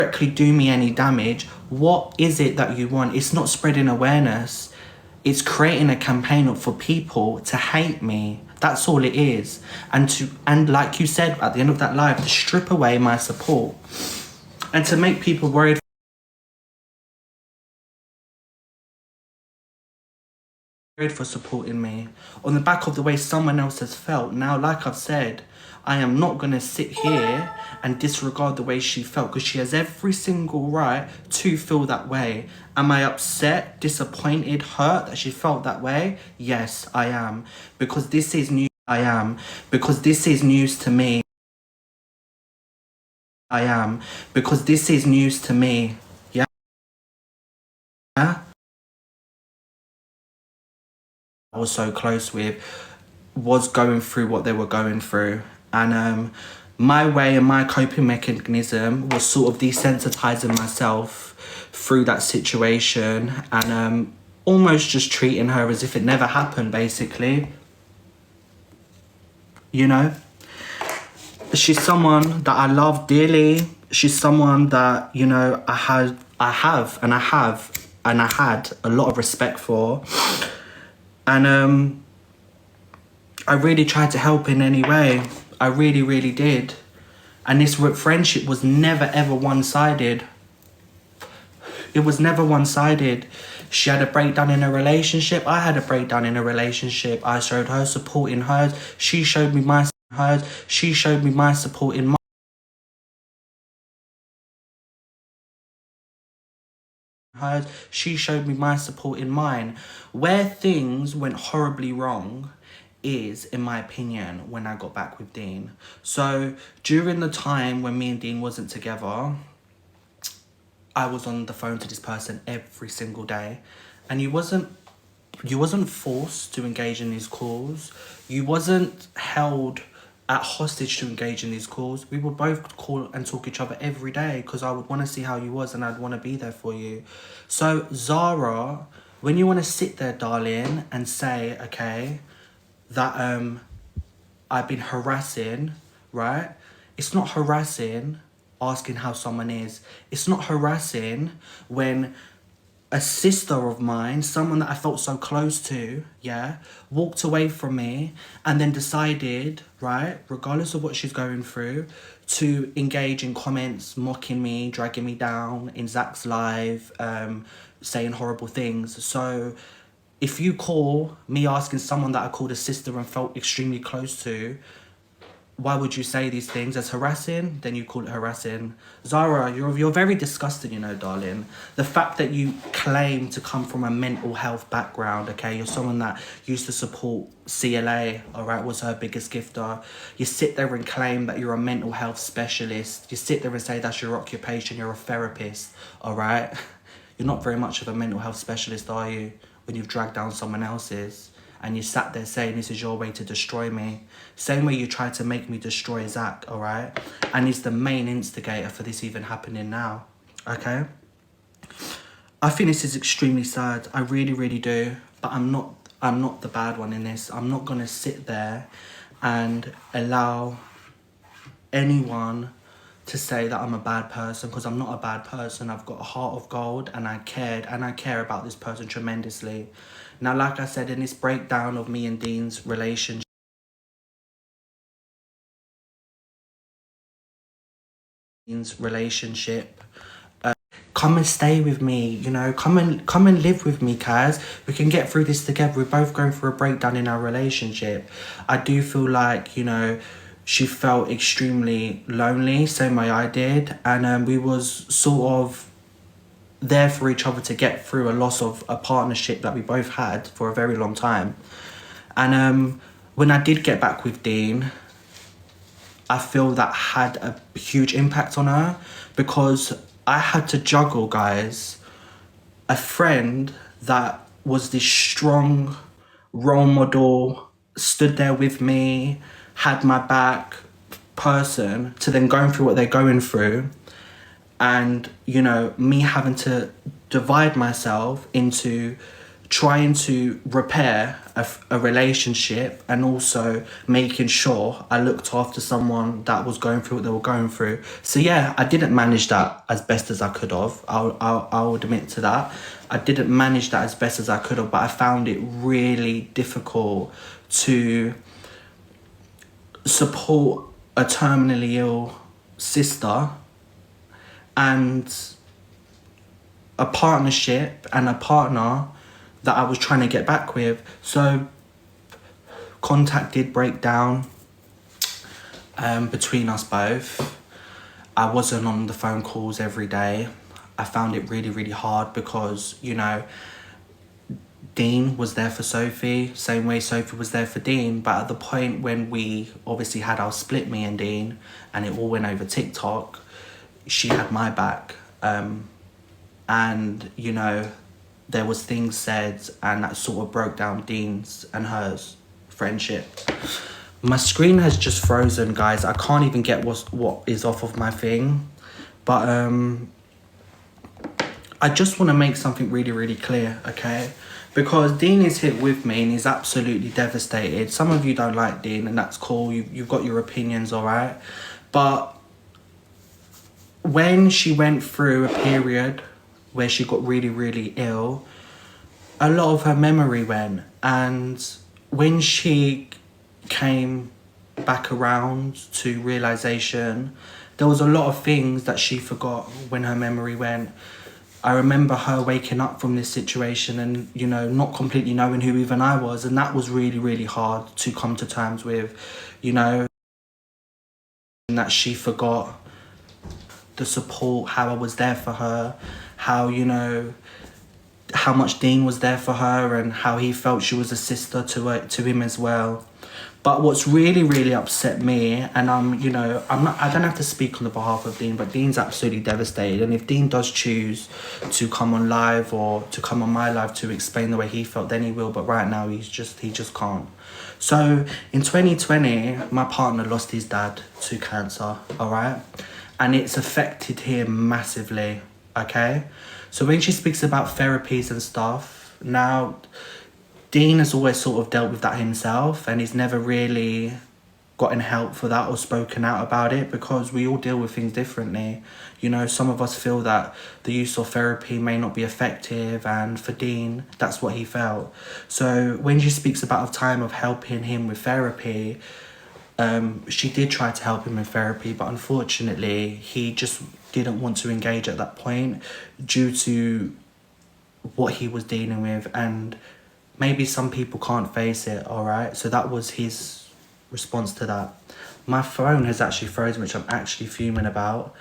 directly do me any damage, what is it that you want? It's not spreading awareness. It's creating a campaign for people to hate me. That's all it is. And like you said at the end of that live, to strip away my support and to make people worried for supporting me on the back of the way someone else has felt. Now, like I've said, I am not going to sit here and disregard the way she felt, because she has every single right to feel that way. Am I upset, disappointed, hurt that she felt that way? Yes, I am. Because this is new. I am. Because this is news to me. I am. Because this is news to me. Yeah? I was so close with was going through what they were going through, and my way and my coping mechanism was sort of desensitizing myself through that situation, and almost just treating her as if it never happened, basically. You know, she's someone that I love dearly. She's someone that, you know, I had a lot of respect for. And I really tried to help in any way. I really, really did. And this friendship was never, ever one-sided. It was never one-sided. She had a breakdown in a relationship. I had a breakdown in a relationship. I showed her support in hers. She showed me my support in hers. She showed me my support in mine. Hers. She showed me my support in mine. Where things went horribly wrong is, in my opinion, when I got back with Dean. So during the time when me and Dean wasn't together, I was on the phone to this person every single day, and you wasn't forced to engage in these calls. You wasn't held at hostage to engage in these calls. We would both call and talk each other every day, because I would want to see how you was and I'd want to be there for you. So Zara, when you want to sit there, darling, and say, okay, that I've been harassing, right? It's not harassing asking how someone is. It's not harassing when a sister of mine, someone that I felt so close to, yeah, walked away from me and then decided, right, regardless of what she's going through, to engage in comments mocking me, dragging me down in Zach's live, saying horrible things. So if you call me asking someone that I called a sister and felt extremely close to, why would you say these things as harassing? Then you call it harassing. Zara, you're very disgusting, you know, darling. The fact that you claim to come from a mental health background, okay? You're someone that used to support CLA, all right, was her biggest gifter. You sit there and claim that you're a mental health specialist. You sit there and say that's your occupation, you're a therapist, all right? You're not very much of a mental health specialist, are you? When you've dragged down someone else's. And you sat there saying this is your way to destroy me. Same way you tried to make me destroy Zach, all right? And he's the main instigator for this even happening now, okay? I think this is extremely sad. I really, really do. But I'm not the bad one in this. I'm not going to sit there and allow anyone to say that I'm a bad person, because I'm not a bad person. I've got a heart of gold, and I care about this person tremendously. Now, like I said, in this breakdown of me and Dean's relationship, come and stay with me, you know, come and live with me, Kaz. We can get through this together. We're both going through a breakdown in our relationship. I do feel like, you know, she felt extremely lonely, same way I did, and we was sort of there for each other to get through a loss of a partnership that we both had for a very long time. And when I did get back with Dean, I feel that had a huge impact on her, because I had to juggle, guys, a friend that was this strong role model, stood there with me, had my back person, to then going through what they're going through. And, you know, me having to divide myself into trying to repair a relationship, and also making sure I looked after someone that was going through what they were going through. So yeah, I didn't manage that as best as I could have. I'll admit to that. I didn't manage that as best as I could have, but I found it really difficult to support a terminally ill sister and a partnership and a partner that I was trying to get back with. So contact did break down between us both. I wasn't on the phone calls every day. I found it really, really hard because, you know, Dean was there for Sophie, same way Sophie was there for Dean. But at the point when we obviously had our split, me and Dean, and it all went over TikTok, she had my back. And, you know, there was things said, and that sort of broke down Dean's and hers friendship. My screen has just frozen, guys. I can't even get what is off of my thing. But I just want to make something really, really clear, okay? Because Dean is here with me and he's absolutely devastated. Some of you don't like Dean, and that's cool. You've got your opinions, all right? But when she went through a period where she got really, really ill, a lot of her memory went. And when she came back around to realization, there was a lot of things that she forgot when her memory went. I remember her waking up from this situation and, you know, not completely knowing who even I was. And that was really, really hard to come to terms with, you know, and that she forgot the support, how I was there for her, how, you know, how much Dean was there for her and how he felt she was a sister to him as well. But what's really, really upset me, and you know, I don't have to speak on the behalf of Dean, but Dean's absolutely devastated. And if Dean does choose to come on live or to come on my live to explain the way he felt, then he will. But right now, he just can't. So in 2020, my partner lost his dad to cancer, all right? And it's affected him massively, okay? So when she speaks about therapies and stuff, now Dean has always sort of dealt with that himself, and he's never really gotten help for that or spoken out about it, because we all deal with things differently. You know, some of us feel that the use of therapy may not be effective, and for Dean, that's what he felt. So when she speaks about a time of helping him with therapy, she did try to help him with therapy, but unfortunately, he just didn't want to engage at that point due to what he was dealing with, and maybe some people can't face it, all right? So that was his response to that. My phone has actually frozen, which I'm actually fuming about.